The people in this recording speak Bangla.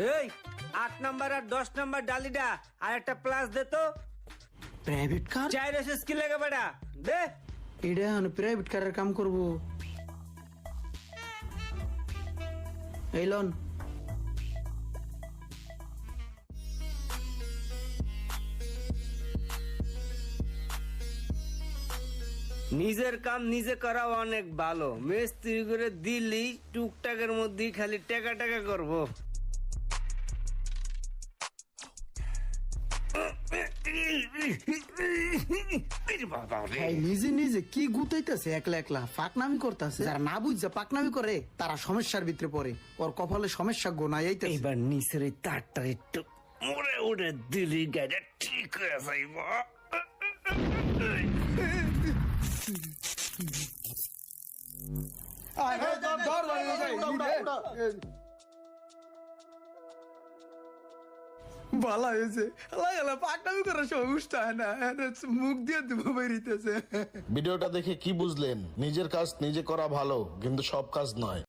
এই 8 নাম্বার আর 10 নাম্বার ডালিডা আর একটা প্লাস দে তো। Private car? চাইর এসে স্কিল লাগে বেটা দে। এটা আমি প্রাইভেট কারের কাম করব। এই লন। নিজের কাম নিজে করা অনেক ভালো। মিস্ত্রি করে দিলি টুকটাকের মধ্যেই খালি টাকা টাকা করবো। ভাই নিজে নিজে কি গুতাইতেছে, একলা একলা ফাঁকনামি করতেছে। যারা না বুঝছে পাকনামি করে তারা সমস্যার ভিতরে পড়ে। ওর কপালে সমস্যা গোনাই আইতেছে। এবার নিচের এই তারটা একটু মোড়ে উড়ে দিলি গাড়িটা ঠিক হয়ে যাইব। ভালো হয়েছে, পাকনামি করার সমস্যা না, মুখ দিয়ে দেবো বেরিতেছে। ভিডিওটা দেখে কি বুঝলেন? নিজের কাজ নিজে করা ভালো, কিন্তু সব কাজ নয়।